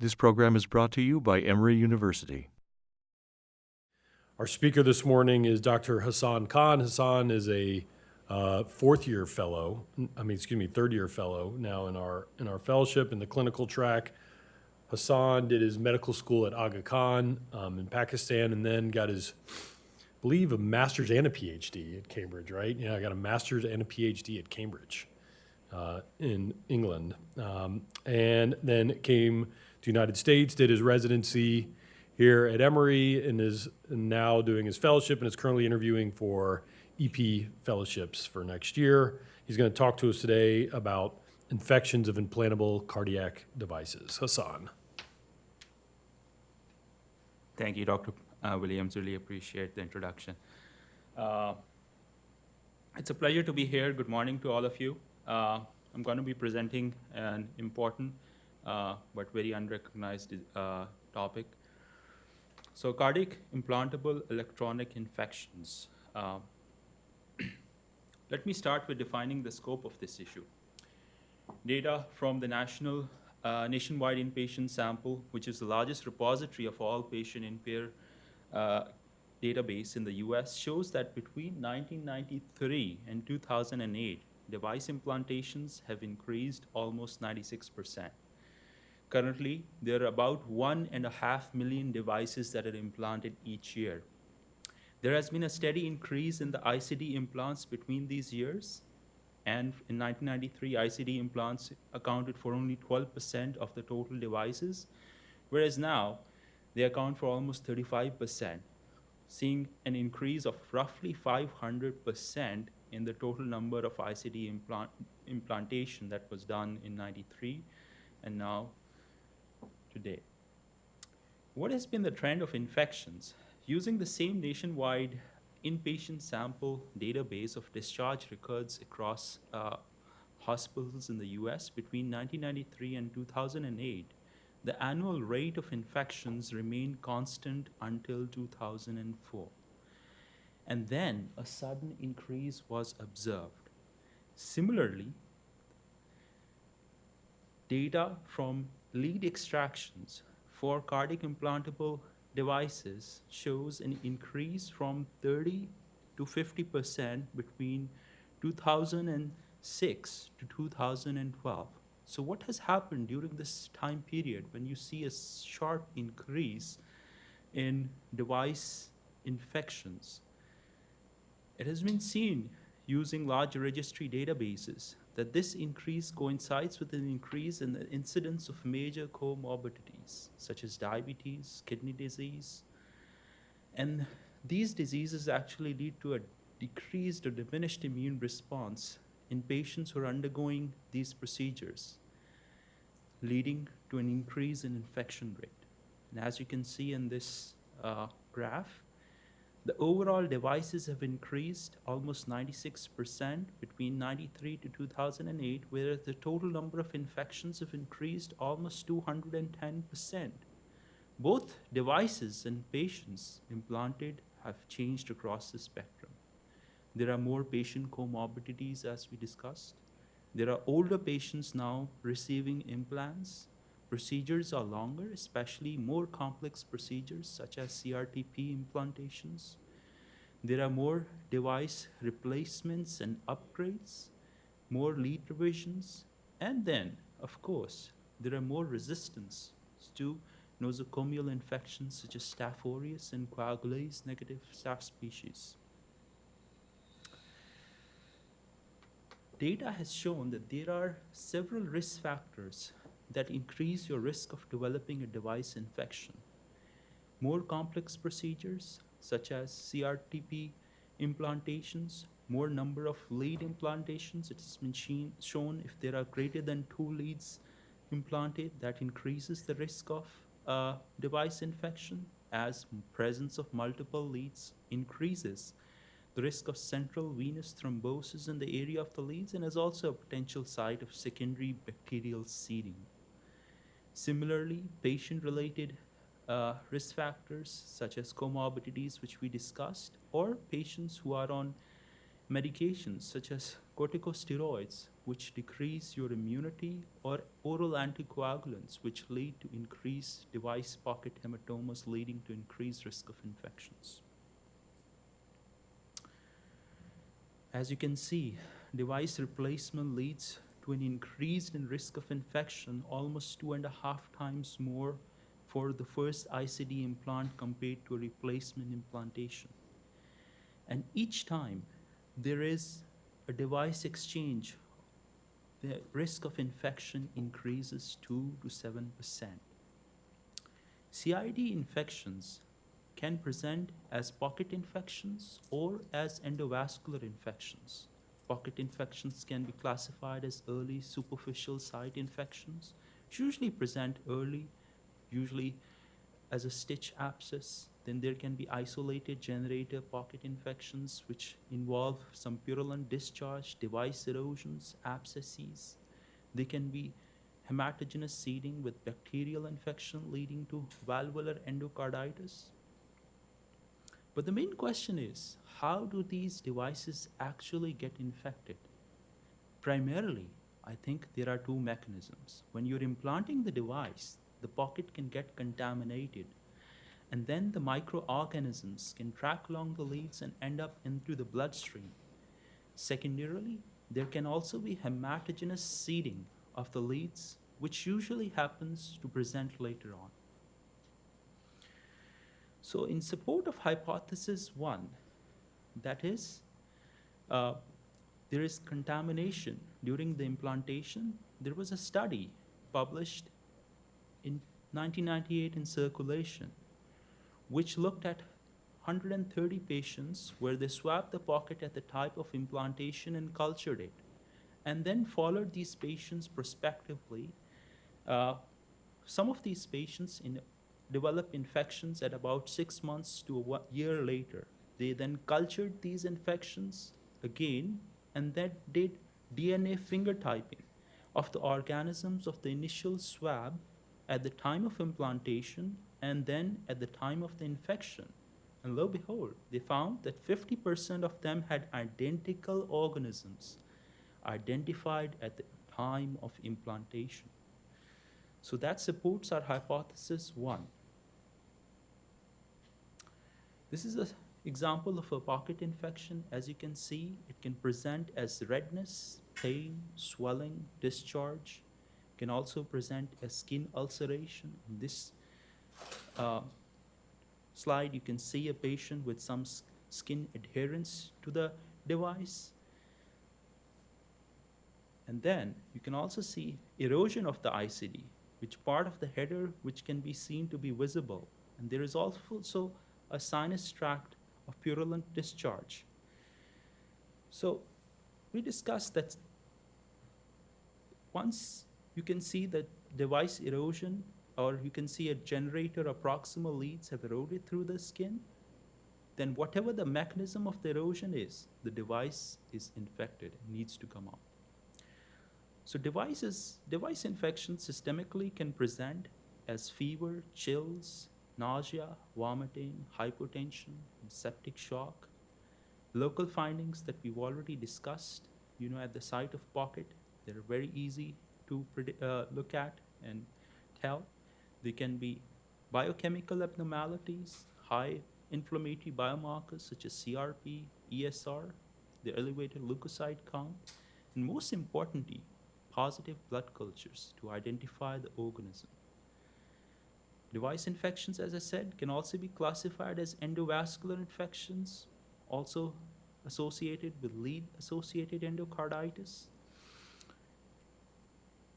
This program is brought to you by Emory University. Our speaker this morning is Dr. Hassan Khan. Hassan is a third year fellow now in our fellowship in the clinical track. Hassan did his medical school at Aga Khan in Pakistan, and then got his, I believe, a master's and a PhD at Cambridge, right? Yeah, I got a master's and a PhD at Cambridge in England. And then came to the United States, did his residency here at Emory, and is now doing his fellowship and is currently interviewing for EP fellowships for next year. He's going to talk to us today about infections of implantable cardiac devices. Hassan. Thank you, Dr. Williams. Really appreciate the introduction. It's a pleasure to be here. Good morning to all of you. I'm going to be presenting an important but very unrecognized topic. So cardiac implantable electronic infections. Let me start with defining the scope of this issue. Data from the nationwide inpatient sample, which is the largest repository of all patient in-pair database in the US, shows that between 1993 and 2008, device implantations have increased almost 96%. Currently, there are about 1.5 million devices that are implanted each year. There has been a steady increase in the ICD implants between these years, and in 1993, ICD implants accounted for only 12% of the total devices, whereas now they account for almost 35%, seeing an increase of roughly 500% in the total number of ICD implantation that was done in 93 and now today. What has been the trend of infections? Using the same nationwide inpatient sample database of discharge records across hospitals in the US between 1993 and 2008, the annual rate of infections remained constant until 2004. And then a sudden increase was observed. Similarly, data from lead extractions for cardiac implantable devices shows an increase from 30 to 50% between 2006 to 2012. So what has happened during this time period when you see a sharp increase in device infections? It has been seen using large registry databases that this increase coincides with an increase in the incidence of major comorbidities, such as diabetes, kidney disease. And these diseases actually lead to a decreased or diminished immune response in patients who are undergoing these procedures, leading to an increase in infection rate. And as you can see in this graph, the overall devices have increased almost 96% between 93 to 2008, whereas the total number of infections have increased almost 210%. Both devices and patients implanted have changed across the spectrum. There are more patient comorbidities, as we discussed. There are older patients now receiving implants. Procedures are longer, especially more complex procedures such as CRTP implantations. There are more device replacements and upgrades, more lead revisions, and then, of course, there are more resistance to nosocomial infections such as Staph aureus and coagulase negative Staph species. Data has shown that there are several risk factors that increase your risk of developing a device infection. More complex procedures, such as CRTP implantations, more number of lead implantations. It has been shown if there are greater than 2 leads implanted, that increases the risk of device infection, as presence of multiple leads increases the risk of central venous thrombosis in the area of the leads, and is also a potential site of secondary bacterial seeding. Similarly, patient-related risk factors such as comorbidities, which we discussed, or patients who are on medications such as corticosteroids, which decrease your immunity, or oral anticoagulants, which lead to increased device pocket hematomas, leading to increased risk of infections. As you can see, device replacement leads to an increase in risk of infection, almost 2.5 times more for the first ICD implant compared to a replacement implantation. And each time there is a device exchange, the risk of infection increases 2 to 7%. CIED infections can present as pocket infections or as endovascular infections. Pocket infections can be classified as early superficial site infections, which usually present early, usually as a stitch abscess. Then there can be isolated generator pocket infections, which involve some purulent discharge, device erosions, abscesses. They can be hematogenous seeding with bacterial infection leading to valvular endocarditis. But the main question is, how do these devices actually get infected? Primarily, I think there are two mechanisms. When you're implanting the device, the pocket can get contaminated, and then the microorganisms can track along the leads and end up into the bloodstream. Secondarily, there can also be hematogenous seeding of the leads, which usually happens to present later on. So in support of hypothesis 1, that is, there is contamination during the implantation, there was a study published in 1998 in Circulation, which looked at 130 patients where they swabbed the pocket at the type of implantation and cultured it, and then followed these patients prospectively. Some of these patients develop infections at about 6 months to a year later. They then cultured these infections again and then did DNA fingertyping of the organisms of the initial swab at the time of implantation and then at the time of the infection. And lo and behold, they found that 50% of them had identical organisms identified at the time of implantation. So that supports our hypothesis 1. This is an example of a pocket infection. As you can see, it can present as redness, pain, swelling, discharge. It can also present as skin ulceration. In this slide, you can see a patient with some skin adherence to the device. And then you can also see erosion of the ICD, which part of the header which can be seen to be visible. And there is also a sinus tract of purulent discharge. So we discussed that once you can see that device erosion, or you can see a generator or proximal leads have eroded through the skin, then whatever the mechanism of the erosion is, the device is infected and needs to come out. So device infections systemically can present as fever, chills, nausea, vomiting, hypotension, and septic shock. Local findings that we've already discussed, at the site of pocket, they're very easy to look at and tell. They can be biochemical abnormalities, high inflammatory biomarkers such as CRP, ESR, the elevated leukocyte count, and most importantly, positive blood cultures to identify the organism. Device infections, as I said, can also be classified as endovascular infections, also associated with lead-associated endocarditis.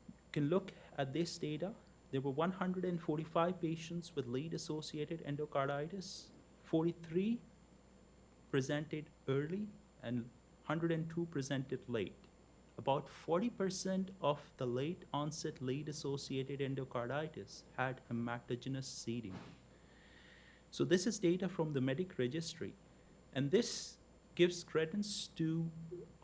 You can look at this data. There were 145 patients with lead-associated endocarditis. 43 presented early and 102 presented late. About 40% of the late onset lead-associated endocarditis had hematogenous seeding. So this is data from the medic registry, and this gives credence to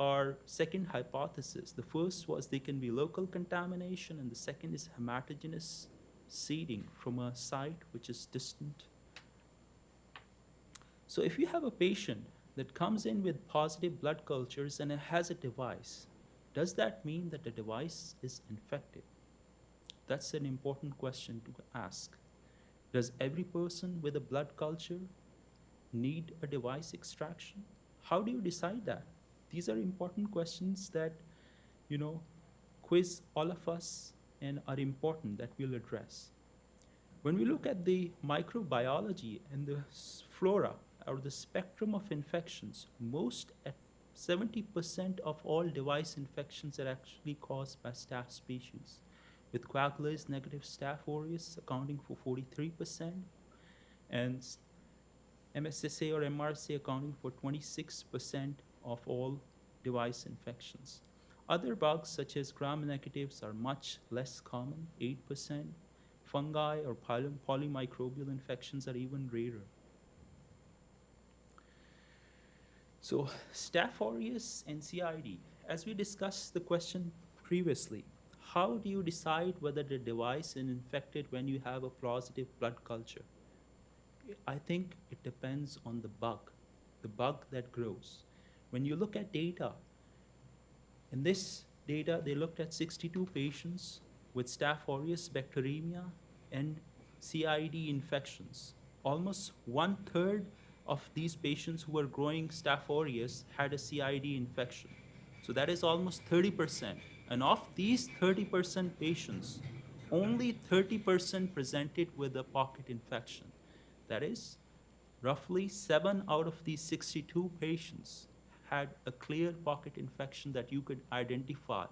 our second hypothesis. The first was there can be local contamination, and the second is hematogenous seeding from a site which is distant. So if you have a patient that comes in with positive blood cultures and it has a device, does that mean that the device is infected? That's an important question to ask. Does every person with a blood culture need a device extraction? How do you decide that? These are important questions that, you know, quiz all of us and are important that we'll address. When we look at the microbiology and the flora or the spectrum of infections, most at 70% of all device infections are actually caused by staph species, with coagulase negative Staph aureus accounting for 43% and MSSA or MRSA accounting for 26% of all device infections. Other bugs such as gram-negatives are much less common, 8%. Fungi or polymicrobial infections are even rarer. So Staph aureus and CIED, as we discussed the question previously, how do you decide whether the device is infected when you have a positive blood culture? I think it depends on the bug that grows. When you look at data, in this data, they looked at 62 patients with Staph aureus bacteremia and CIED infections. Almost 1/3 of these patients who were growing Staph aureus had a CIED infection. So that is almost 30%. And of these 30% patients, only 30% presented with a pocket infection. That is, roughly 7 out of these 62 patients had a clear pocket infection that you could identify.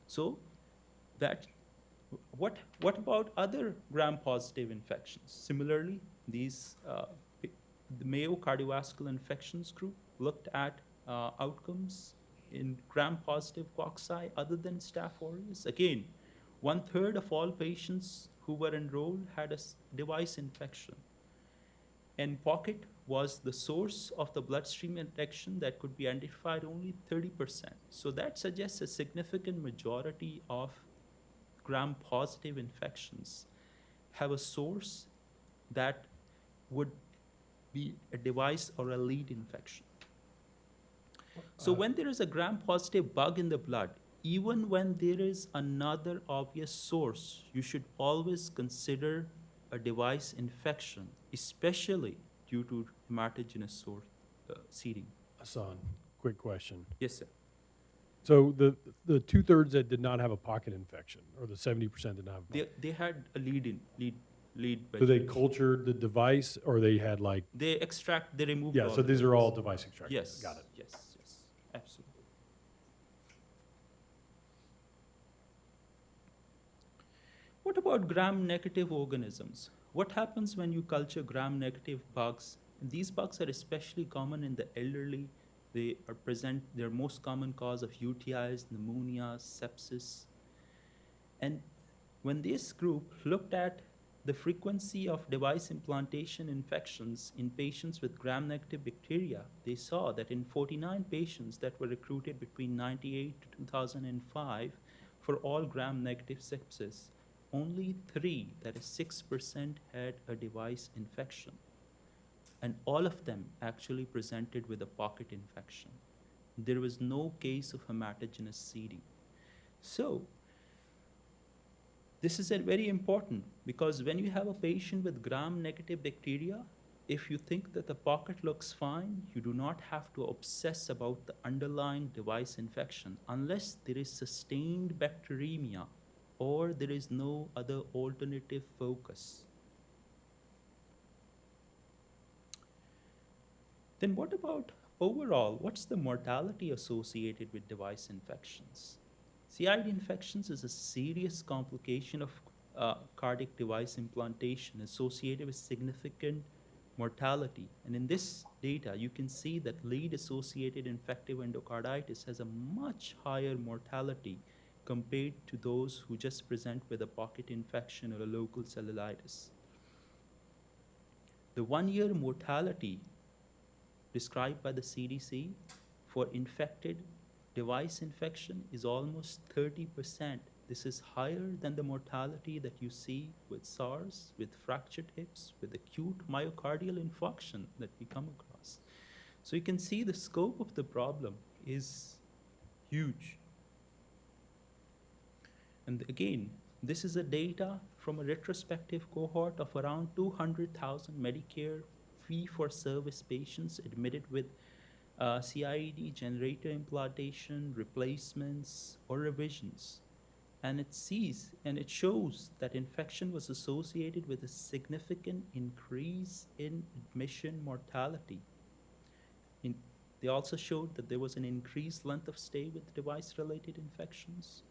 So that, what about other gram-positive infections? Similarly, these the Mayo Cardiovascular Infections Group looked at outcomes in gram-positive cocci other than Staph aureus. Again, 1/3 of all patients who were enrolled had a device infection. And pocket was the source of the bloodstream infection that could be identified only 30%. So that suggests a significant majority of gram-positive infections have a source that would be a device or a lead infection. So when there is a gram-positive bug in the blood, even when there is another obvious source, you should always consider a device infection, especially due to hematogenous source seeding. Hassan, quick question. Yes, sir. So the 2/3 that did not have a pocket infection, or the 70% did not have a pocket, They had a lead. so they cultured the device, or they had like, They removed. yeah, all so the these are all device. device extractions. Yes. Got it. Yes. Absolutely. What about gram-negative organisms? What happens when you culture gram-negative bugs? These bugs are especially common in the elderly. They're most common cause of UTIs, pneumonia, sepsis. And when this group looked at the frequency of device implantation infections in patients with gram-negative bacteria, they saw that in 49 patients that were recruited between 1998 to 2005 for all gram-negative sepsis, only 3, that is 6%, had a device infection. And all of them actually presented with a pocket infection. There was no case of hematogenous seeding. So this is very important, because when you have a patient with gram-negative bacteria, if you think that the pocket looks fine, you do not have to obsess about the underlying device infection unless there is sustained bacteremia or there is no other alternative focus. Then what about overall, what's the mortality associated with device infections? CIED infections is a serious complication of cardiac device implantation associated with significant mortality. And in this data, you can see that lead-associated infective endocarditis has a much higher mortality compared to those who just present with a pocket infection or a local cellulitis. The 1-year mortality described by the CDC for infected device infection is almost 30%. This is higher than the mortality that you see with SARS, with fractured hips, with acute myocardial infarction that we come across. So you can see the scope of the problem is huge. And again, this is a data from a retrospective cohort of around 200,000 Medicare fee-for-service patients admitted with CIED, generator implantation, replacements, or revisions. And it shows that infection was associated with a significant increase in admission mortality. They also showed that there was an increased length of stay with device-related infections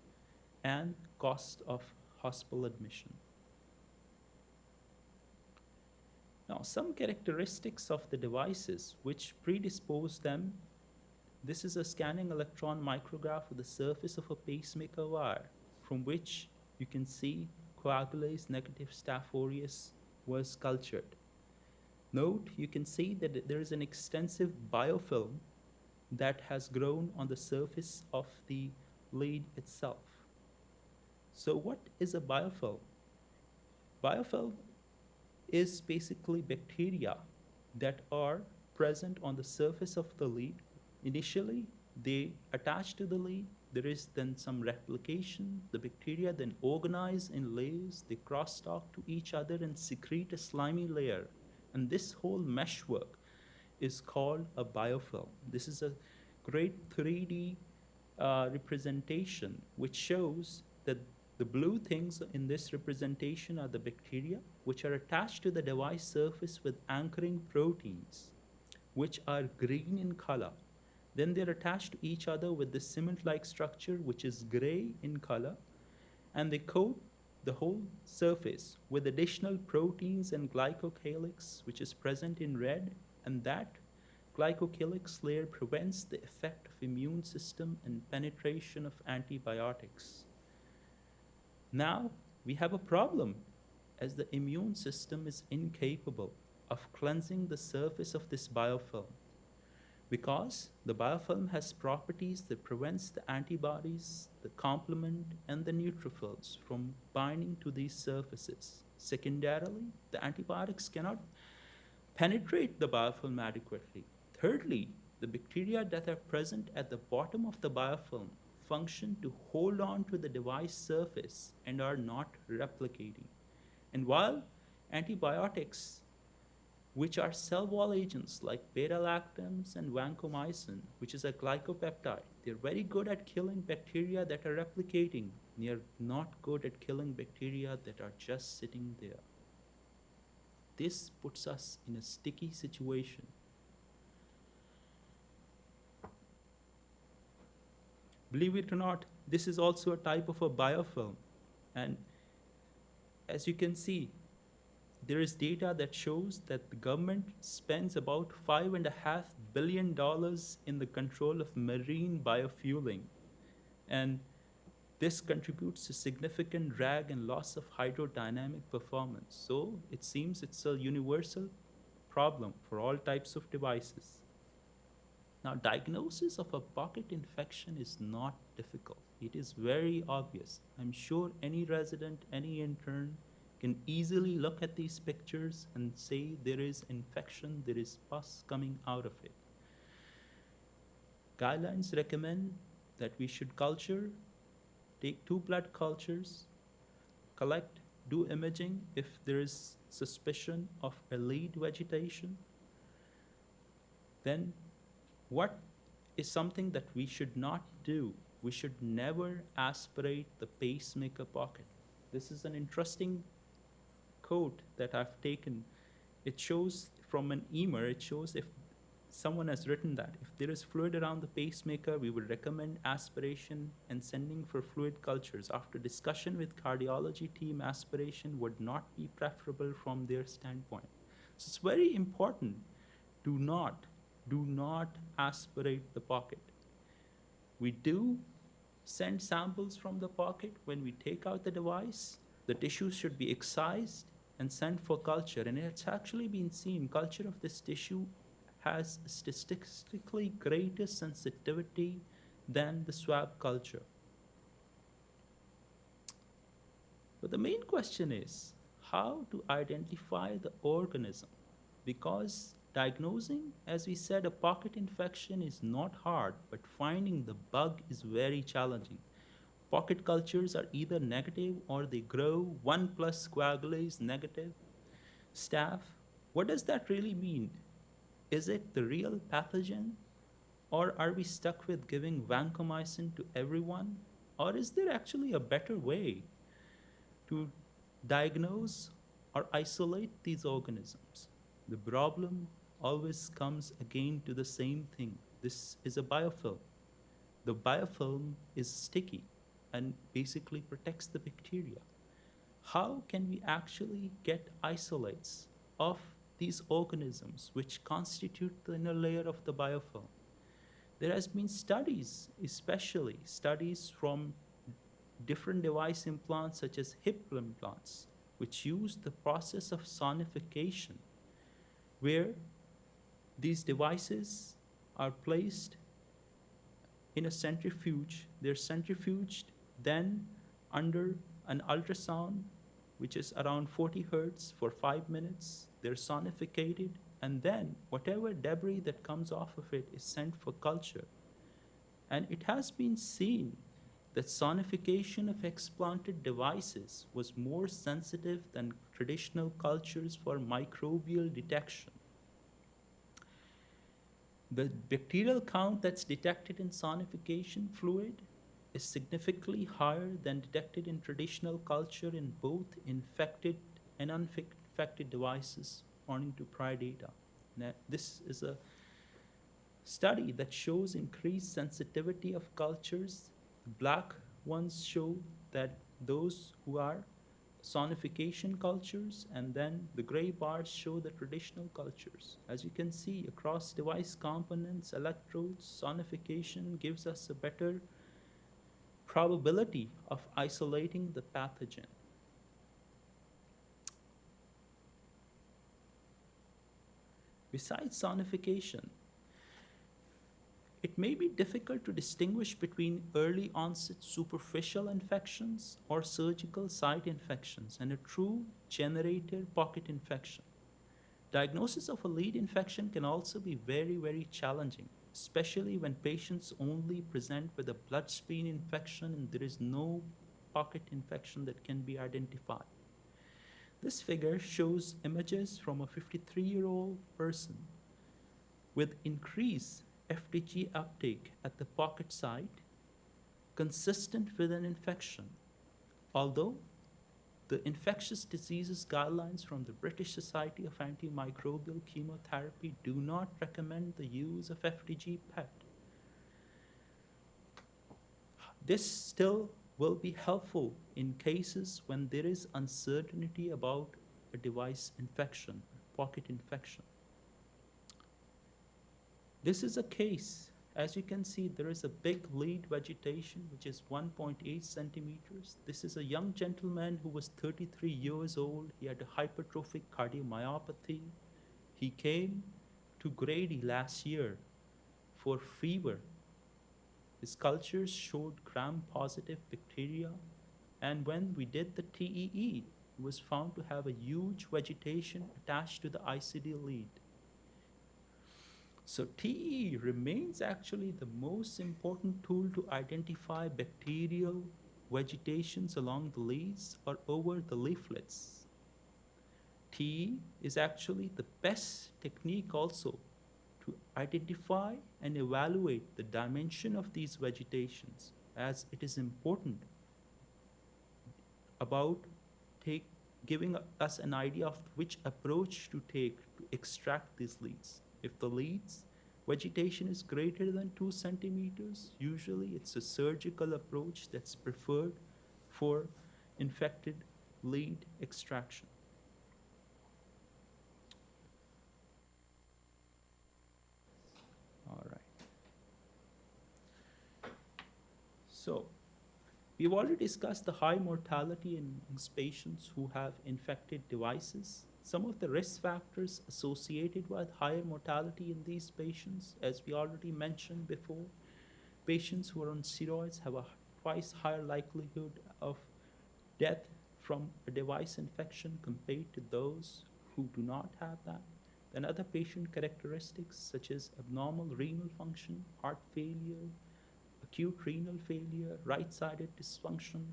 and cost of hospital admission. Now, some characteristics of the devices which predispose them, this is a scanning electron micrograph of the surface of a pacemaker wire, from which you can see coagulase negative Staph aureus was cultured. Note, you can see that there is an extensive biofilm that has grown on the surface of the lead itself. So what is a biofilm? Biofilm is basically bacteria that are present on the surface of the lead. Initially, they attach to the lead. There is then some replication. The bacteria then organize in layers. They crosstalk to each other and secrete a slimy layer. And this whole meshwork is called a biofilm. This is a great 3D representation which shows that the blue things in this representation are the bacteria, which are attached to the device surface with anchoring proteins, which are green in color. Then they're attached to each other with the cement-like structure, which is gray in color, and they coat the whole surface with additional proteins and glycocalyx, which is present in red, and that glycocalyx layer prevents the effect of immune system and penetration of antibiotics. Now, we have a problem, as the immune system is incapable of cleansing the surface of this biofilm, because the biofilm has properties that prevents the antibodies, the complement, and the neutrophils from binding to these surfaces. Secondarily, the antibiotics cannot penetrate the biofilm adequately. Thirdly, the bacteria that are present at the bottom of the biofilm function to hold on to the device surface and are not replicating. And while antibiotics, which are cell wall agents like beta-lactams and vancomycin, which is a glycopeptide, they're very good at killing bacteria that are replicating. They're not good at killing bacteria that are just sitting there. This puts us in a sticky situation. Believe it or not, this is also a type of a biofilm. And as you can see, there is data that shows that the government spends about $5.5 billion in the control of marine biofueling. And this contributes to significant drag and loss of hydrodynamic performance. So it seems it's a universal problem for all types of devices. Now, diagnosis of a pocket infection is not difficult. It is very obvious. I'm sure any resident, any intern can easily look at these pictures and say there is infection, there is pus coming out of it. Guidelines recommend that we should culture, take 2 blood cultures, collect, do imaging if there is suspicion of a lead vegetation. Then what is something that we should not do? We should never aspirate the pacemaker pocket. This is an interesting quote that I've taken. It shows from an EMER, it shows if someone has written that if there is fluid around the pacemaker, we would recommend aspiration and sending for fluid cultures. After discussion with cardiology team, aspiration would not be preferable from their standpoint. So it's very important. Do not aspirate the pocket. We do send samples from the pocket when we take out the device. The tissues should be excised and sent for culture. And it's actually been seen, culture of this tissue has statistically greater sensitivity than the swab culture. But the main question is how to identify the organism, because Diagnosing, as we said, a pocket infection is not hard, but finding the bug is very challenging. Pocket cultures are either negative or they grow. 1 plus coagula is negative. Staph, what does that really mean? Is it the real pathogen? Or are we stuck with giving vancomycin to everyone? Or is there actually a better way to diagnose or isolate these organisms? The problem always comes again to the same thing. This is a biofilm. The biofilm is sticky and basically protects the bacteria. How can we actually get isolates of these organisms which constitute the inner layer of the biofilm? There has been studies, especially studies from different device implants such as hip implants, which use the process of sonification, where these devices are placed in a centrifuge. They're centrifuged, then under an ultrasound, which is around 40 hertz for 5 minutes. They're sonificated, and then whatever debris that comes off of it is sent for culture. And it has been seen that sonification of explanted devices was more sensitive than traditional cultures for microbial detection. The bacterial count that's detected in sonification fluid is significantly higher than detected in traditional culture in both infected and uninfected devices, according to prior data. Now, this is a study that shows increased sensitivity of cultures. The black ones show that those who are sonification cultures, and then the gray bars show the traditional cultures. As you can see, across device components, electrodes, sonification gives us a better probability of isolating the pathogen. Besides sonification, it may be difficult to distinguish between early onset superficial infections or surgical site infections and a true generator pocket infection. Diagnosis of a lead infection can also be very, very challenging, especially when patients only present with a bloodstream infection and there is no pocket infection that can be identified. This figure shows images from a 53-year-old person with increased FDG uptake at the pocket site, consistent with an infection. Although the infectious diseases guidelines from the British Society of Antimicrobial Chemotherapy do not recommend the use of FDG PET. This still will be helpful in cases when there is uncertainty about a device infection, pocket infection. This is a case. As you can see, there is a big lead vegetation, which is 1.8 centimeters. This is a young gentleman who was 33 years old. He had a hypertrophic cardiomyopathy. He came to Grady last year for fever. His cultures showed gram-positive bacteria, and when we did the TEE, he was found to have a huge vegetation attached to the ICD lead. So TEE remains actually the most important tool to identify bacterial vegetations along the leaves or over the leaflets. TEE is actually the best technique also to identify and evaluate the dimension of these vegetations, as it is important about giving us an idea of which approach to take to extract these leads. If the leads vegetation is greater than 2 centimeters, usually it's a surgical approach that's preferred for infected lead extraction. All right. So, we've already discussed the high mortality in patients who have infected devices. Some of the risk factors associated with higher mortality in these patients, as we already mentioned before, patients who are on steroids have a twice higher likelihood of death from a device infection compared to those who do not have that. Then other patient characteristics such as abnormal renal function, heart failure, acute renal failure, right-sided dysfunction,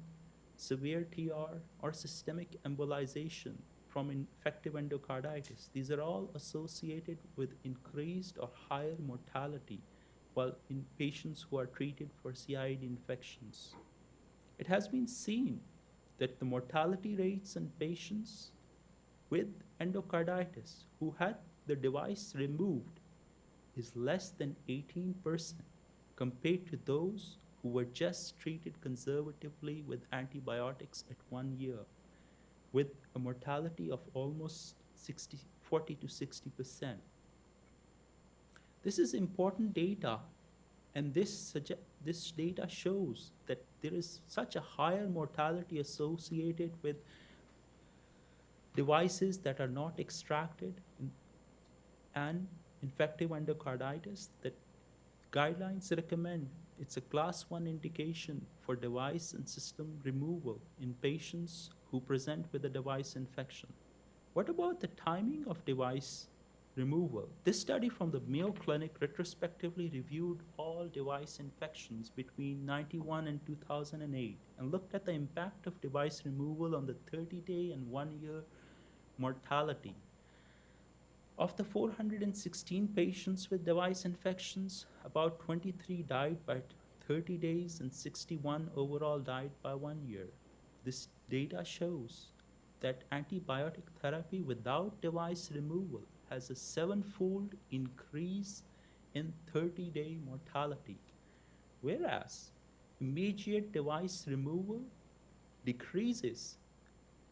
severe TR, or systemic embolization from infective endocarditis. These are all associated with increased or higher mortality while in patients who are treated for CIED infections. It has been seen that the mortality rates in patients with endocarditis who had the device removed is less than 18% compared to those who were just treated conservatively with antibiotics at 1 year, with a mortality of almost 40 to 60%. This is important data, and this data shows that there is such a higher mortality associated with devices that are not extracted and infective endocarditis that guidelines recommend it's a class 1 indication for device and system removal in patients who present with a device infection. What about the timing of device removal? This study from the Mayo Clinic retrospectively reviewed all device infections between 91 and 2008 and looked at the impact of device removal on the 30-day and 1-year mortality. Of the 416 patients with device infections, about 23 died by 30 days and 61 overall died by 1 year. This data shows that antibiotic therapy without device removal has a 7-fold increase in 30-day mortality, whereas immediate device removal decreases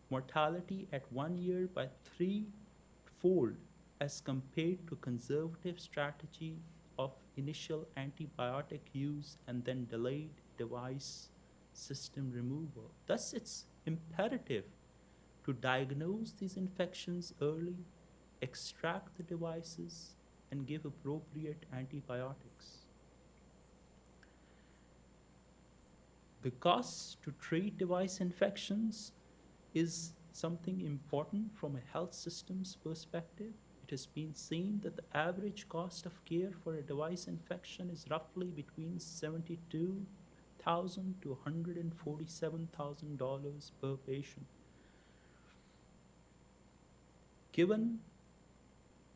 mortality at 1 year by 3-fold as compared to conservative strategy of initial antibiotic use and then delayed device system removal. Thus, it's imperative to diagnose these infections early, extract the devices, and give appropriate antibiotics. The cost to treat device infections is something important from a health system's perspective. It has been seen that the average cost of care for a device infection is roughly between $72,000 to $147,000 per patient. Given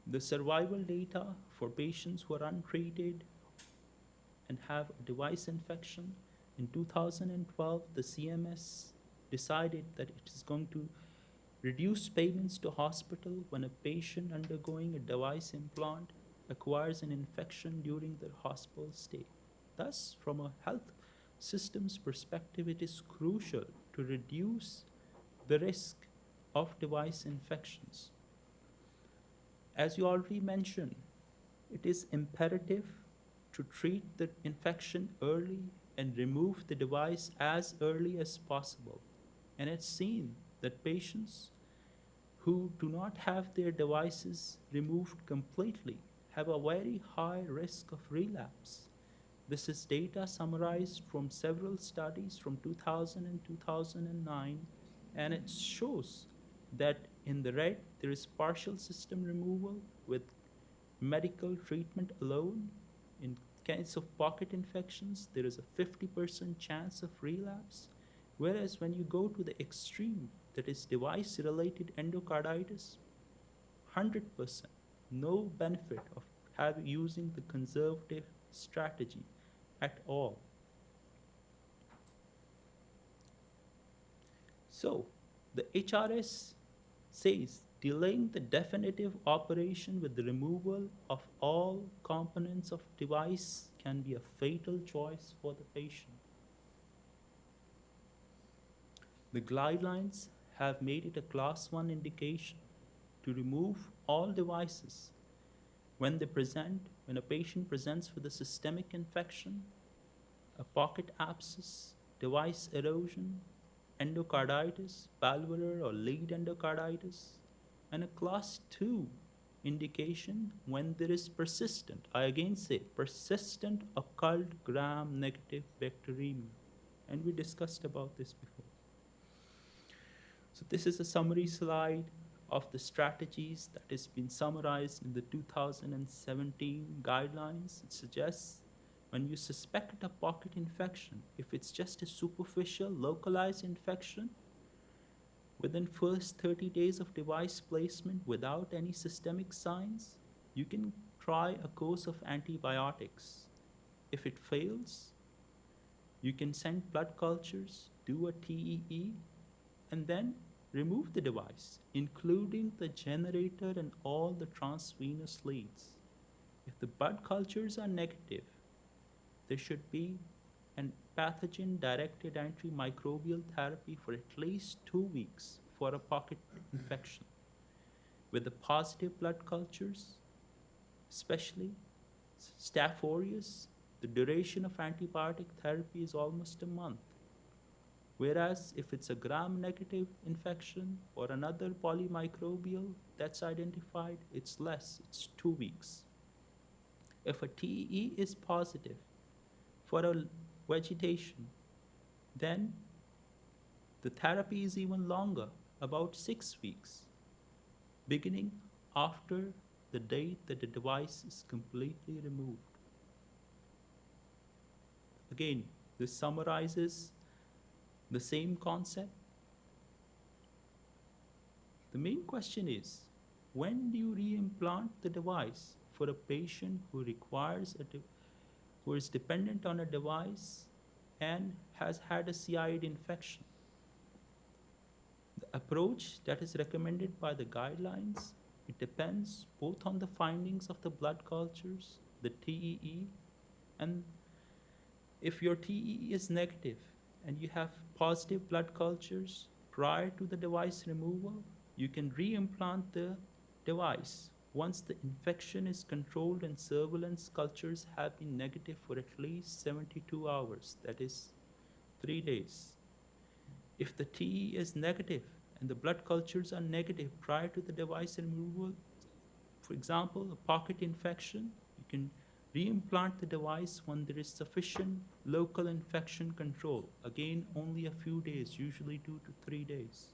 the survival data for patients who are untreated and have a device infection, in 2012, the CMS decided that it is going to reduce payments to hospital when a patient undergoing a device implant acquires an infection during their hospital stay. Thus, from a health system's perspective, it is crucial to reduce the risk of device infections. As you already mentioned, it is imperative to treat the infection early and remove the device as early as possible. And it's seen that patients who do not have their devices removed completely have a very high risk of relapse. This is data summarized from several studies from 2000 and 2009, and it shows that in the red there is partial system removal with medical treatment alone. In case of pocket infections, there is a 50% chance of relapse. Whereas when you go to the extreme, that is device-related endocarditis, 100%, no benefit of using the conservative strategy at all. So, the HRS says delaying the definitive operation with the removal of all components of device can be a fatal choice for the patient. The guidelines have made it a class 1 indication to remove all devices when a patient presents with a systemic infection, a pocket abscess, device erosion, endocarditis, valvular or lead endocarditis, and a class 2 indication when there is persistent, I again say persistent occult gram-negative bacteremia. And we discussed about this before. So this is a summary slide of the strategies that has been summarized in the 2017 guidelines. It suggests when you suspect a pocket infection, if it's just a superficial localized infection, within first 30 days of device placement without any systemic signs, you can try a course of antibiotics. If it fails, you can send blood cultures, do a TEE, and then remove the device, including the generator and all the transvenous leads. If the blood cultures are negative, there should be a pathogen-directed antimicrobial therapy for at least 2 weeks for a pocket infection. With the positive blood cultures, especially Staph aureus, the duration of antibiotic therapy is almost a month. Whereas if it's a gram-negative infection or another polymicrobial that's identified, it's less, it's 2 weeks. If a TEE is positive for a vegetation, then the therapy is even longer, about 6 weeks, beginning after the date that the device is completely removed. Again, this summarizes the same concept. The main question is, when do you reimplant the device for a patient who requires who is dependent on a device and has had a CIED infection? The approach that is recommended by the guidelines, it depends both on the findings of the blood cultures, the TEE, and if your TEE is negative and you have positive blood cultures prior to the device removal, you can reimplant the device once the infection is controlled and surveillance cultures have been negative for at least 72 hours, that is 3 days. If the TE is negative and the blood cultures are negative prior to the device removal, for example, a pocket infection, you can reimplant the device when there is sufficient local infection control. Again, only a few days, usually 2 to 3 days.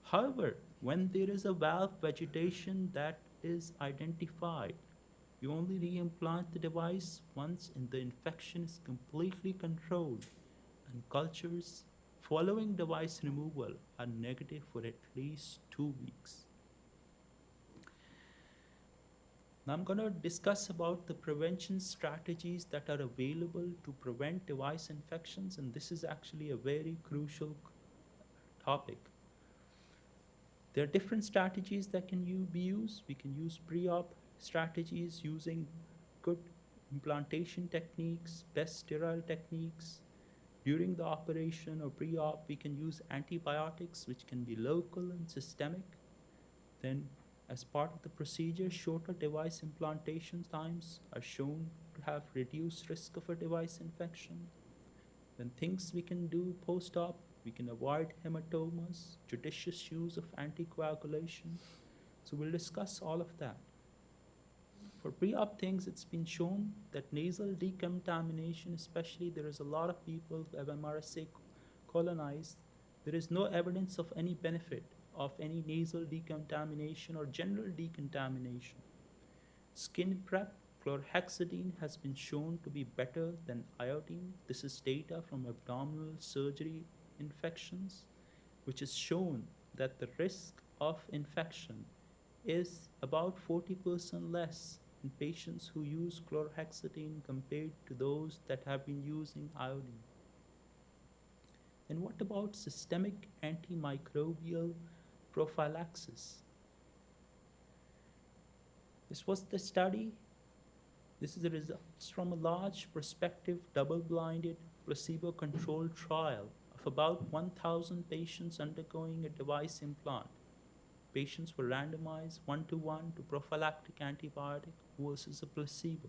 However, when there is a valve vegetation that is identified, you only reimplant the device once the infection is completely controlled and cultures following device removal are negative for at least 2 weeks. Now I'm going to discuss about the prevention strategies that are available to prevent device infections, and this is actually a very crucial topic. There are different strategies that can be used. We can use pre-op strategies using good implantation techniques, best sterile techniques. During the operation or pre-op, we can use antibiotics, which can be local and systemic. Then, as part of the procedure, shorter device implantation times are shown to have reduced risk of a device infection. Then things we can do post-op, we can avoid hematomas, judicious use of anticoagulation. So we'll discuss all of that. For pre-op things, it's been shown that nasal decontamination, especially there is a lot of people who have MRSA colonized, there is no evidence of any benefit of any nasal decontamination or general decontamination. Skin prep, chlorhexidine has been shown to be better than iodine. This is data from abdominal surgery infections, which has shown that the risk of infection is about 40% less in patients who use chlorhexidine compared to those that have been using iodine. And what about systemic antimicrobial prophylaxis? This was the study. This is the results from a large prospective double-blinded placebo-controlled trial of about 1,000 patients undergoing a device implant. Patients were randomized 1-to-1 to prophylactic antibiotic versus a placebo.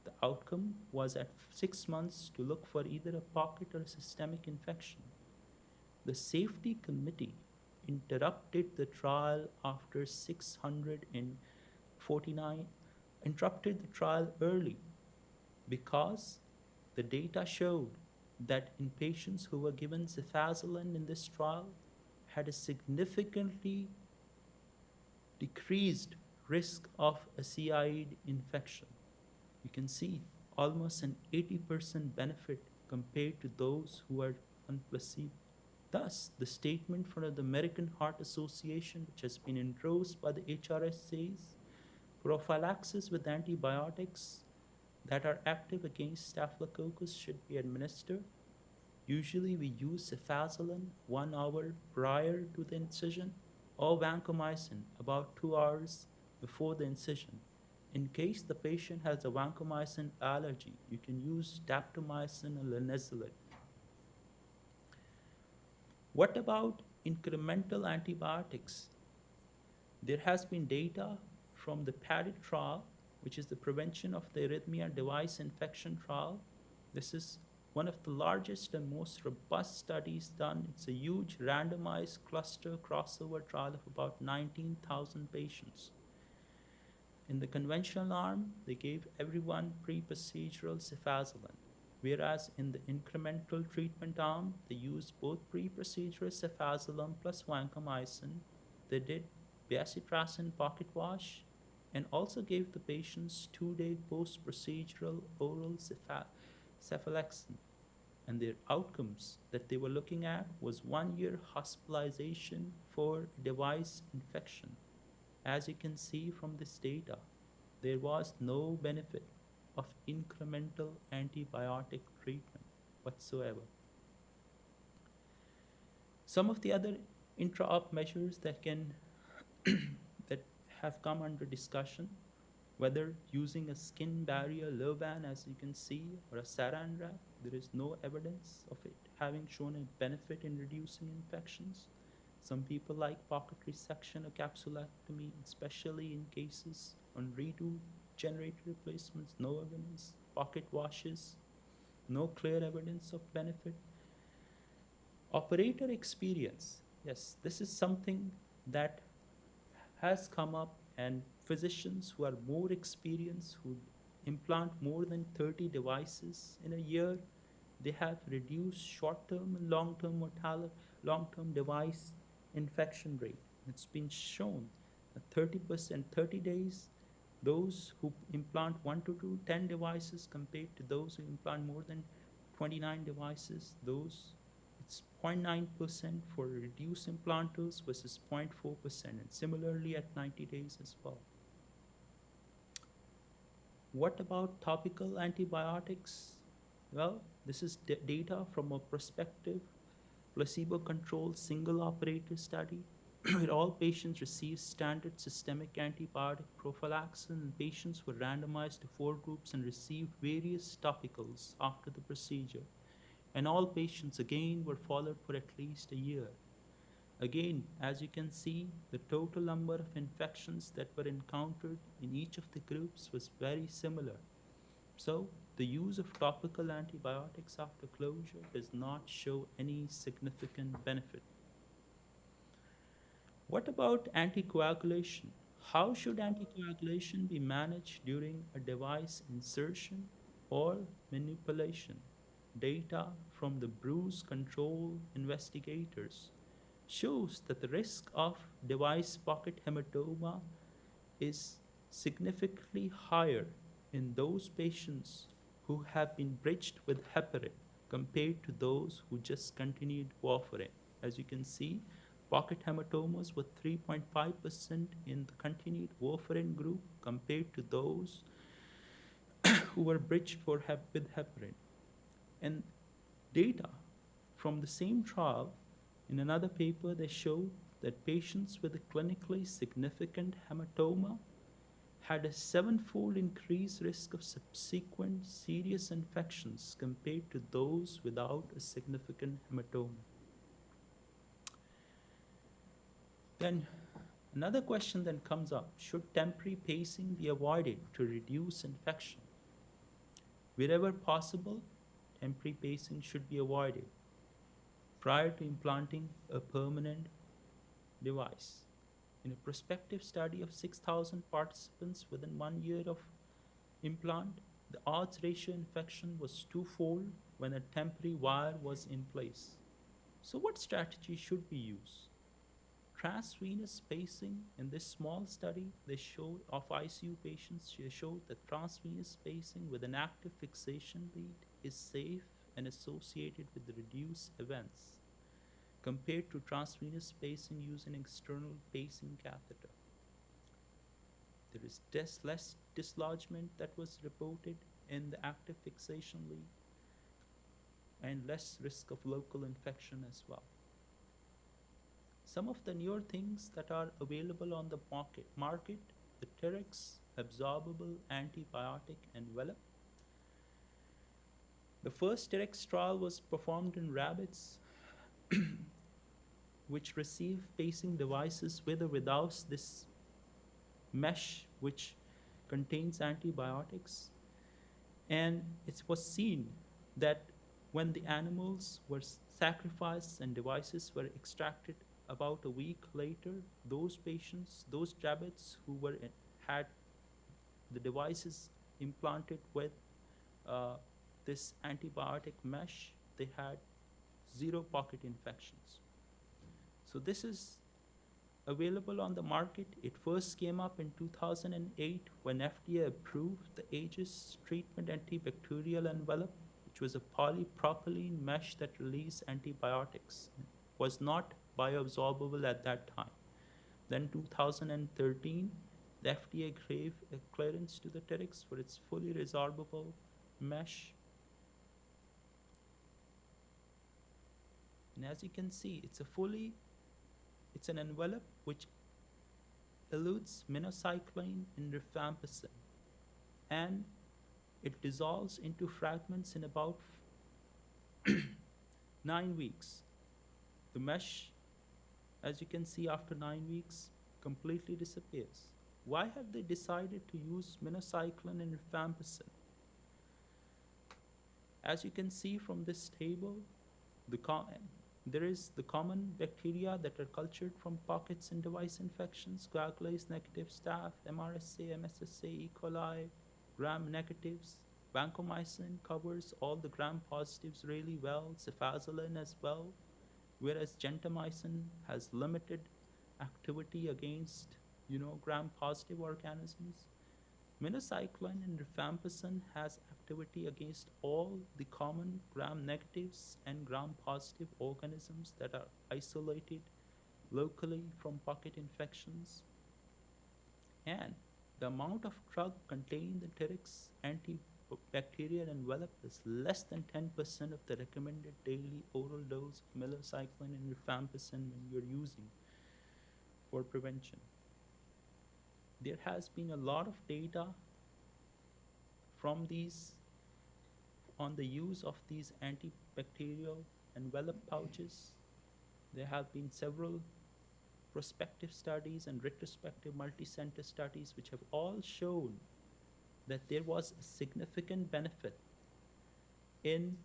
The outcome was at 6 months to look for either a pocket or a systemic infection. The safety committee interrupted the trial after 649, interrupted the trial early because the data showed that in patients who were given cefazolin in this trial had a significantly decreased risk of a CIED infection. You can see almost an 80% benefit compared to those who are on placebo. Thus, the statement from the American Heart Association, which has been endorsed by the HRS, says prophylaxis with antibiotics that are active against staphylococcus should be administered. Usually, we use cefazolin 1 hour prior to the incision or vancomycin about 2 hours before the incision. In case the patient has a vancomycin allergy, you can use daptomycin or linezolid. What about incremental antibiotics? There has been data from the PADIT trial, which is the Prevention of the Arrhythmia Device Infection trial. This is one of the largest and most robust studies done. It's a huge randomized cluster crossover trial of about 19,000 patients. In the conventional arm, they gave everyone pre-procedural cefazolin, whereas in the incremental treatment arm, they used both pre-procedural cefazolin plus vancomycin. They did bacitracin pocket wash and also gave the patients 2-day post-procedural oral cephalexin. And their outcomes that they were looking at was 1 year hospitalization for device infection. As you can see from this data, there was no benefit of incremental antibiotic treatment whatsoever. Some of the other intra-op measures that that have come under discussion, whether using a skin barrier Lovan, as you can see, or a saran wrap, there is no evidence of it having shown a benefit in reducing infections. Some people like pocket resection or capsulectomy, especially in cases on redo generator replacements, no evidence. Pocket washes, no clear evidence of benefit. Operator experience, yes, this is something that has come up, and physicians who are more experienced, who implant more than 30 devices in a year, they have reduced short-term and long-term mortality, long-term device infection rate. It's been shown that 30%, 30 days, those who implant 1 to 10 devices compared to those who implant more than 29 devices, it's 0.9% for reduced implanters versus 0.4%, and similarly at 90 days as well. What about topical antibiotics? Well, this is data from a prospective placebo-controlled single operator study where all patients received standard systemic antibiotic prophylaxis, and patients were randomized to 4 groups and received various topicals after the procedure. And all patients again were followed for at least a year. Again, as you can see, the total number of infections that were encountered in each of the groups was very similar. So, the use of topical antibiotics after closure does not show any significant benefit. What about anticoagulation? How should anticoagulation be managed during a device insertion or manipulation? Data from the bruise control investigators shows that the risk of device pocket hematoma is significantly higher in those patients who have been bridged with heparin compared to those who just continued warfarin. As you can see, pocket hematomas were 3.5% in the continued warfarin group compared to those who were bridged with heparin. And data from the same trial, in another paper, they showed that patients with a clinically significant hematoma had a 7-fold increased risk of subsequent serious infections compared to those without a significant hematoma. Then another question then comes up, should temporary pacing be avoided to reduce infection? Wherever possible, temporary pacing should be avoided prior to implanting a permanent device. In a prospective study of 6,000 participants within 1 year of implant, the odds ratio infection was 2-fold when a temporary wire was in place. So what strategy should we use? transvenous spacing in this small study, they showed of ICU patients, they showed that transvenous spacing with an active fixation lead is safe and associated with reduced events compared to transvenous spacing using external pacing catheter. There is less dislodgement that was reported in the active fixation lead and less risk of local infection as well. Some of the newer things that are available on the market, the Terex absorbable antibiotic envelope. The first Terex trial was performed in rabbits which receive pacing devices with or without this mesh which contains antibiotics. And it was seen that when the animals were sacrificed and devices were extracted about a week later, those patients, those rabbits who had the devices implanted with this antibiotic mesh, they had 0 pocket infections. So this is available on the market. It first came up in 2008 when FDA approved the Aegis treatment antibacterial envelope, which was a polypropylene mesh that released antibiotics. It was not bioabsorbable at that time. Then 2013, the FDA gave a clearance to the Terex for its fully resorbable mesh. And as you can see, it's an envelope which elutes minocycline and rifampicin, and it dissolves into fragments in about 9 weeks. The mesh, as you can see, after 9 weeks, completely disappears. Why have they decided to use minocycline and rifampicin? As you can see from this table, there is the common bacteria that are cultured from pockets and device infections, coagulase negative staph, MRSA, MSSA, E. coli, gram negatives. Vancomycin covers all the gram positives really well, cefazolin as well, whereas gentamicin has limited activity against, gram-positive organisms. Minocycline and rifampicin has activity against all the common gram-negatives and gram-positive organisms that are isolated locally from pocket infections. And the amount of drug contained in the Terex antibacterial envelope is less than 10% of the recommended daily oral dose of minocycline and rifampicin when you're using for prevention. There has been a lot of data from these on the use of these antibacterial envelope pouches. There have been several prospective studies and retrospective multi-center studies which have all shown that there was a significant benefit in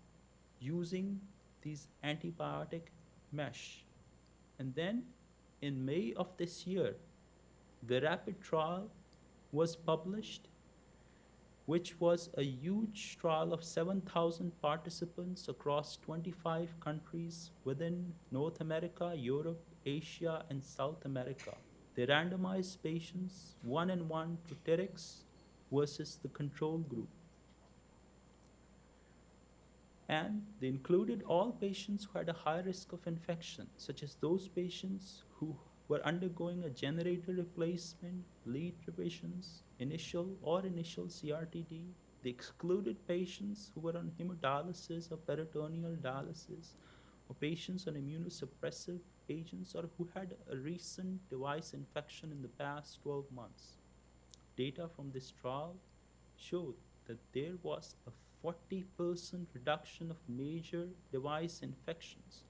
using these antibiotic mesh. And then in May of this year, the RAPID trial was published, which was a huge trial of 7,000 participants across 25 countries within North America, Europe, Asia, and South America. They randomized patients 1-1 to Terex versus the control group. And they included all patients who had a high risk of infection, such as those patients who were undergoing a generator replacement, lead revisions, initial CRTD. They excluded patients who were on hemodialysis or peritoneal dialysis, or patients on immunosuppressive agents, or who had a recent device infection in the past 12 months. Data from this trial showed that there was a 40% reduction of major device infections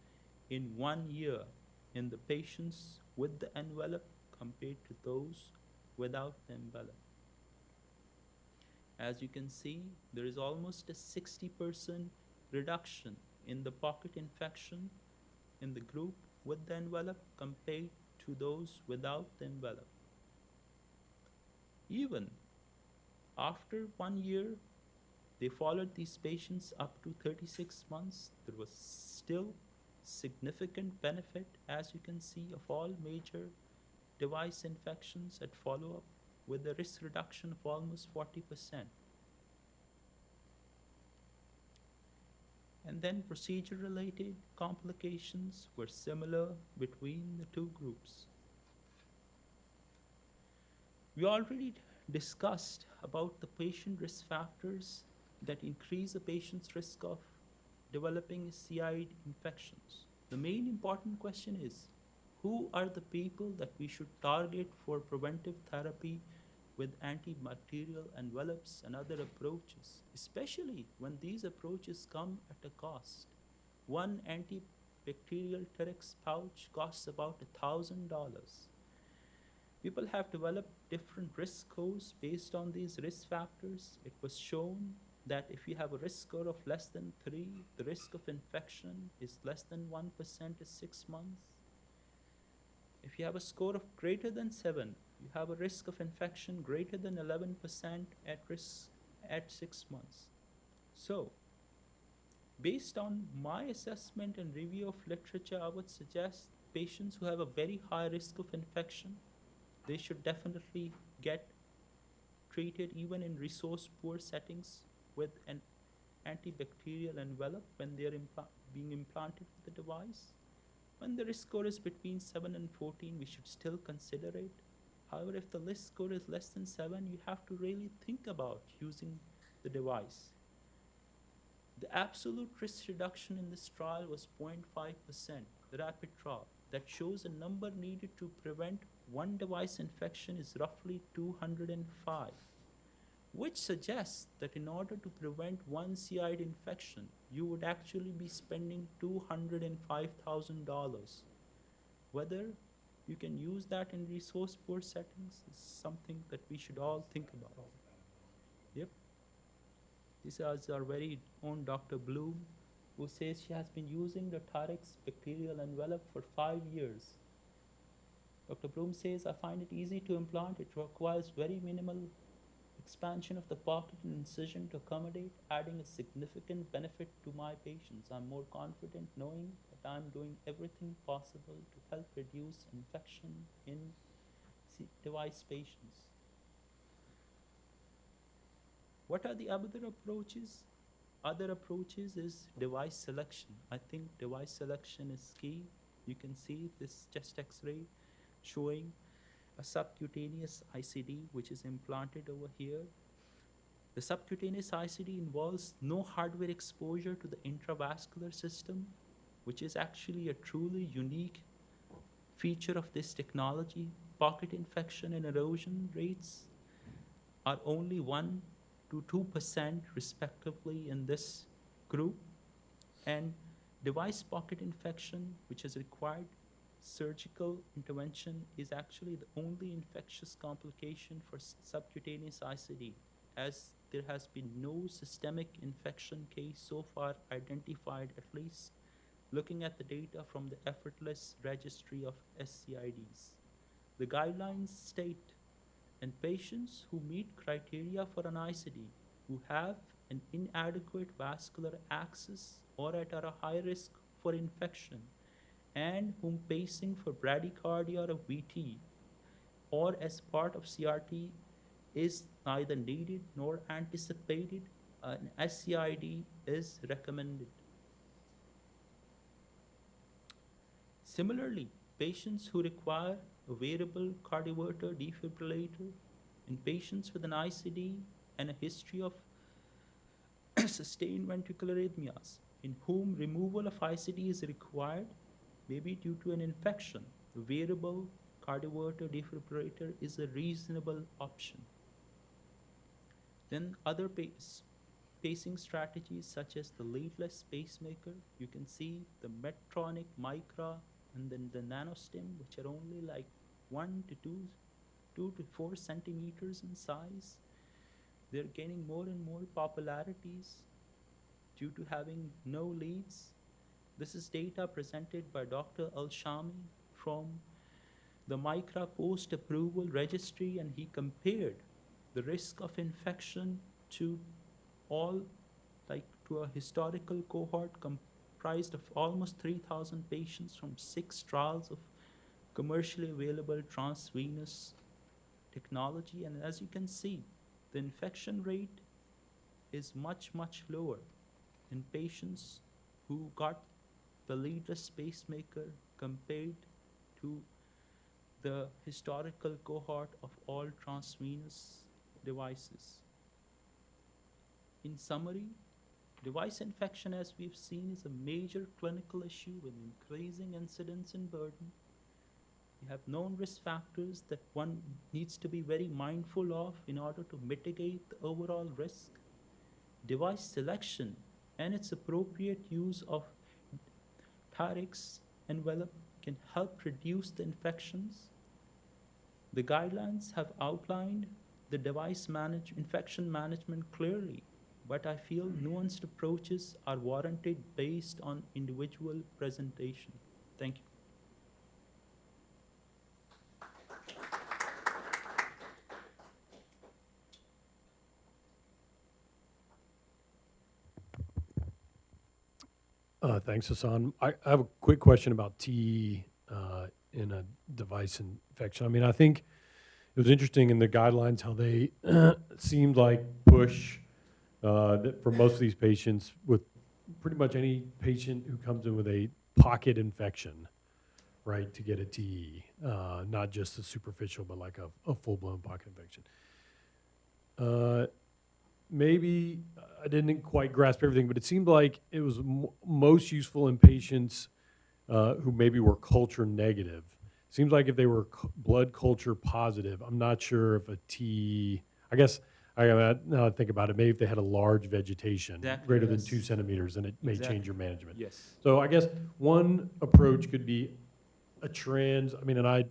in 1 year in the patients with the envelope compared to those without the envelope. As you can see, there is almost a 60% reduction in the pocket infection in the group with the envelope compared to those without the envelope. Even after 1 year, they followed these patients up to 36 months. There was still significant benefit, as you can see, of all major device infections at follow-up with a risk reduction of almost 40%. And then procedure-related complications were similar between the two groups. We already discussed about the patient risk factors that increase a patient's risk of developing CIED infections. The main important question is, who are the people that we should target for preventive therapy with antibacterial envelopes and other approaches, especially when these approaches come at a cost? One antibacterial Terex pouch costs about $1,000. People have developed different risk scores based on these risk factors. It was shown that if you have a risk score of less than 3, the risk of infection is less than 1% at 6 months. If you have a score of greater than 7, you have a risk of infection greater than 11% at risk at 6 months. So, based on my assessment and review of literature, I would suggest patients who have a very high risk of infection, they should definitely get treated even in resource-poor settings with an antibacterial envelope when they are being implanted with the device. When the risk score is between 7 and 14, we should still consider it. However, if the risk score is less than 7, you have to really think about using the device. The absolute risk reduction in this trial was 0.5%, the rapid trial. That shows a number needed to prevent one device infection is roughly 205, which suggests that in order to prevent one CIED infection, you would actually be spending $205,000. Whether you can use that in resource-poor settings is something that we should all think about. Yep. This is our very own Dr. Bloom, who says she has been using the Tarex bacterial envelope for 5 years. Dr. Bloom says, I find it easy to implant. It requires very minimal expansion of the pocket and incision to accommodate, adding a significant benefit to my patients. I'm more confident knowing that I'm doing everything possible to help reduce infection in device patients. What are the other approaches? Other approaches is device selection. I think device selection is key. You can see this chest x-ray showing a subcutaneous ICD which is implanted over here. The subcutaneous ICD involves no hardware exposure to the intravascular system, which is actually a truly unique feature of this technology. Pocket infection and erosion rates are only 1 to 2% respectively in this group, and device pocket infection, which has required surgical intervention, is actually the only infectious complication for subcutaneous ICD, as there has been no systemic infection case so far identified, at least looking at the data from the effortless registry of SCIDs. The guidelines state, in patients who meet criteria for an ICD, who have an inadequate vascular access or are at a high risk for infection, and whom pacing for bradycardia or VT or as part of CRT is neither needed nor anticipated, an SCID is recommended. Similarly, patients who require a wearable cardioverter defibrillator, in patients with an ICD and a history of sustained ventricular arrhythmias, in whom removal of ICD is required, maybe due to an infection, a wearable cardioverter defibrillator is a reasonable option. Then other pacing strategies such as the leadless pacemaker, you can see the Medtronic Micra and then the NanoStim, which are only like 2 to 4 centimeters in size. They're gaining more and more popularities due to having no leads. This is data presented by Dr. Al-Shami from the Micra post-approval registry, and he compared the risk of infection to a historical cohort comprised of almost 3,000 patients from 6 trials of commercially available transvenous technology. And as you can see, the infection rate is much, much lower in patients who got the leadless pacemaker compared to the historical cohort of all transvenous devices. In summary, device infection, as we've seen, is a major clinical issue with increasing incidence and burden. We have known risk factors that one needs to be very mindful of in order to mitigate the overall risk. Device selection and its appropriate use of Tyrix envelope can help reduce the infections. The guidelines have outlined the infection management clearly, but I feel nuanced approaches are warranted based on individual presentation. Thank you. Thanks, Hassan. I have a quick question about TE in a device infection. I mean, I think it was interesting in the guidelines how they seemed like push that for most of these patients, with pretty much any patient who comes in with a pocket infection, right, to get a TE, not just a superficial, but like a full-blown pocket infection. Maybe I didn't quite grasp everything, but it seemed like it was most useful in patients who maybe were culture negative. Seems like if they were blood culture positive, I'm not sure if a T, I guess, now I think about it, maybe if they had a large vegetation, Exactly, greater than yes. 2 centimeters, then it may Exactly. change your management. Yes. So I guess one approach could be a trans, I mean, and I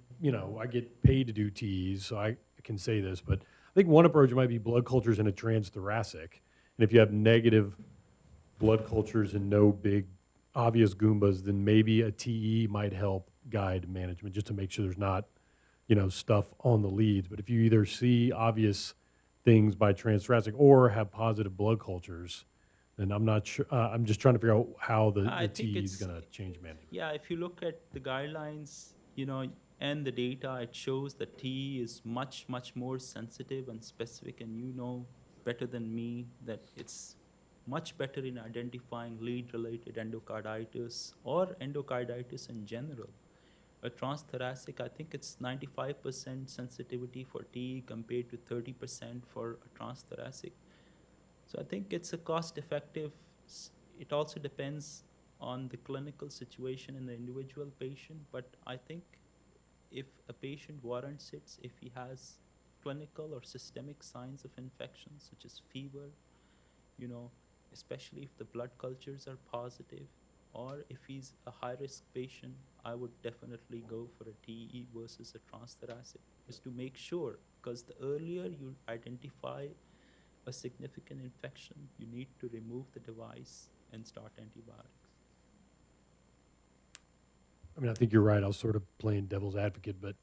get paid to do Ts, so I can say this, but I think one approach might be blood cultures in a transthoracic. And if you have negative blood cultures and no big obvious Goombas, then maybe a TE might help guide management just to make sure there's not, stuff on the leads. But if you either see obvious things by transthoracic or have positive blood cultures, then I'm not sure. I'm just trying to figure out how the think TE is it's- going to change management. Yeah, if you look at the guidelines, and the data, it shows that TE is much, much more sensitive and specific, and you know better than me that it's much better in identifying lead-related endocarditis or endocarditis in general. A transthoracic, I think it's 95% sensitivity for TE compared to 30% for a transthoracic. So I think it's a cost-effective. It also depends on the clinical situation in the individual patient, but I think if a patient warrants it, if he has clinical or systemic signs of infection, such as fever, especially if the blood cultures are positive, or if he's a high-risk patient, I would definitely go for a TE versus a transthoracic, just to make sure, because the earlier you identify a significant infection, you need to remove the device and start antibiotics. I mean, I think you're right. I was sort of playing devil's advocate, but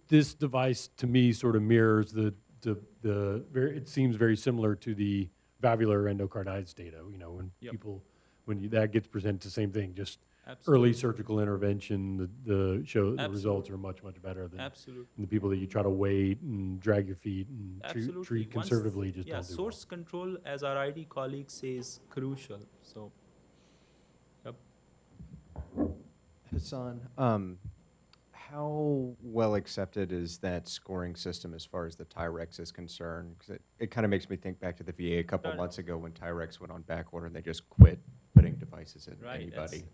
this device to me sort of mirrors it seems very similar to the valvular endocarditis data. When Yep. people that gets presented, the same thing, just Absolutely. early surgical intervention. The results Absolutely. are much better than Absolutely. the people that you try to wait and drag your feet and Absolutely. treat Once- conservatively. Just yeah, don't do source control, as our ID colleague says, crucial. So, yep. Hassan, how well accepted is that scoring system as far as the Tyrex is concerned? Because it kind of makes me think back to the VA a couple Right. months ago when Tyrex went on back order and they just quit putting devices in Right. anybody.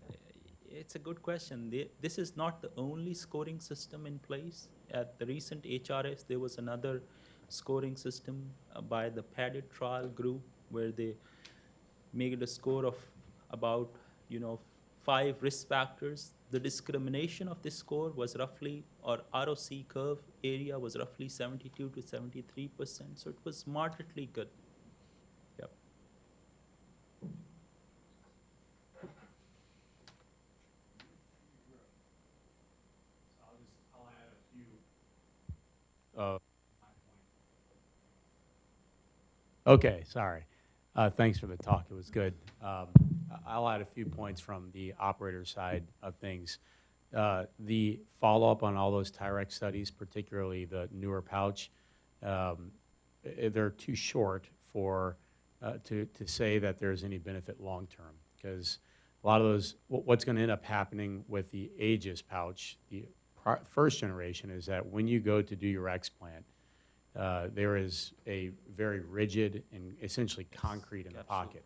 It's a good question. This is not the only scoring system in place. At the recent HRS, there was another scoring system by the padded trial group where they made a score of about 5 risk factors. The discrimination of this score was roughly, or ROC curve area was roughly 72 to 73%. So it was moderately good. Yep. I'll add a few. Okay, sorry. Thanks for the talk. It was good. I'll add a few points from the operator side of things. The follow-up on all those TYRX studies, particularly the newer pouch, they're too short for to say that there's any benefit long-term, because a lot of those, what's going to end up happening with the Aegis pouch, the first generation, is that when you go to do your explant, there is a very rigid and essentially concrete in the pocket.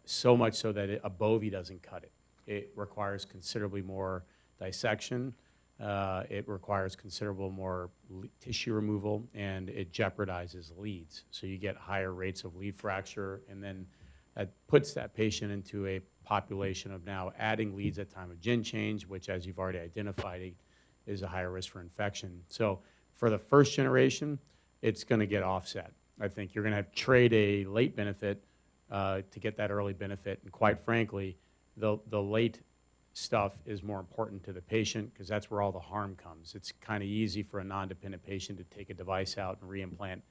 So much so that a bovie doesn't cut it. It requires considerably more dissection. It requires considerable more tissue removal, and it jeopardizes leads. So you get higher rates of lead fracture, and then that puts that patient into a population of now adding leads at time of gin change, which, as you've already identified, is a higher risk for infection. So for the first generation, it's going to get offset. I think you're going to have trade a late benefit to get that early benefit, and quite frankly, the late stuff is more important to the patient because that's where all the harm comes. It's kind of easy for a non-dependent patient to take a device out and reimplant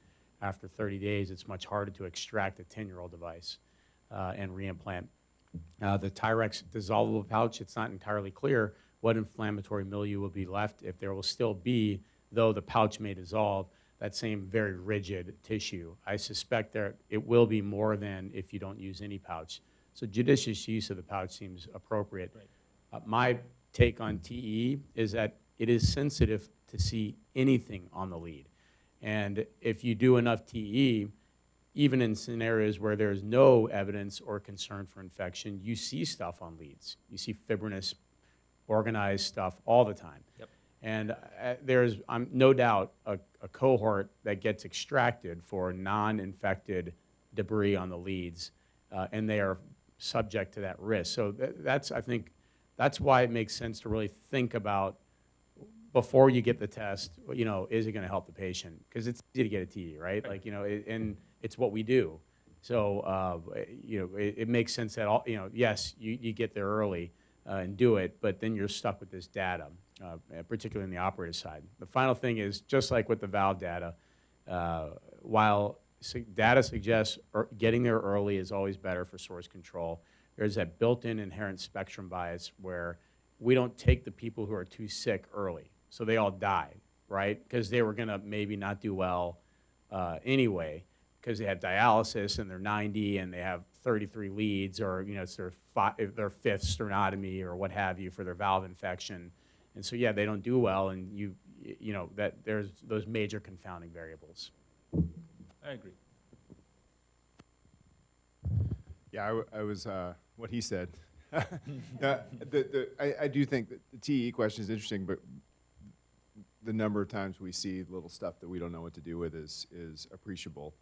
after 30 days. It's much harder to extract a 10-year-old device and reimplant. The TYRX dissolvable pouch, it's not entirely clear what inflammatory milieu will be left, if there will still be, though the pouch may dissolve, that same very rigid tissue. I suspect it will be more than if you don't use any pouch. So judicious use of the pouch seems appropriate. Right. My take on TE is that it is sensitive to see anything on the lead. And if you do enough TE, even in scenarios where there's no evidence or concern for infection, you see stuff on leads. You see fibrinous, organized stuff all the time. Yep. And there's no doubt a cohort that gets extracted for non-infected debris on the leads, and they are subject to that risk. So I think that's why it makes sense to really think about, before you get the test, is it going to help the patient? Because it's easy to get a TE, right? Like, and it's what we do. So, it makes sense that yes, you get there early and do it, but then you're stuck with this data, particularly in the operator side. The final thing is, just like with the valve data, while data suggests getting there early is always better for source control, there's that built-in inherent spectrum bias where we don't take the people who are too sick early. So they all die, right? Because they were going to maybe not do well anyway, because they have dialysis and they're 90 and they have 33 leads, or it's their fifth sternotomy or what have you for their valve infection. And so, yeah, they don't do well, and that there's those major confounding variables. I agree. Yeah, I was what he said. I do think that the TE question is interesting, but the number of times we see little stuff that we don't know what to do with is appreciable.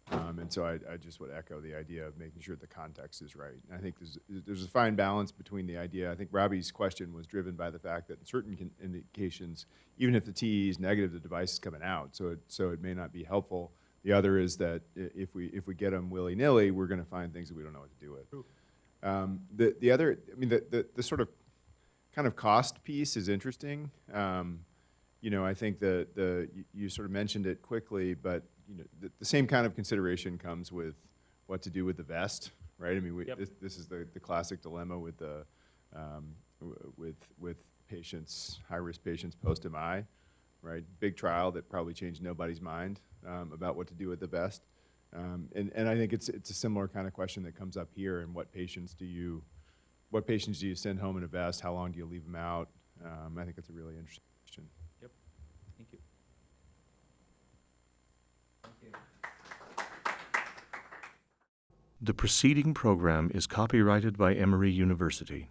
And so I just would echo the idea of making sure the context is right. And I think there's a fine balance between the idea. I think Robbie's question was driven by the fact that in certain indications, even if the TE is negative, the device is coming out, so it may not be helpful. The other is that if we get them willy-nilly, we're going to find things that we don't know what to do with. The other, the sort of kind of cost piece is interesting. I think you sort of mentioned it quickly, but the same kind of consideration comes with what to do with the vest, right? This is the classic dilemma with the with patients, high-risk patients post-MI, right? Big trial that probably changed nobody's mind about what to do with the vest. And I think it's a similar kind of question that comes up here. And what patients do you send home in a vest? How long do you leave them out? I think it's a really interesting question. Yep. Thank you. The preceding program is copyrighted by Emory University.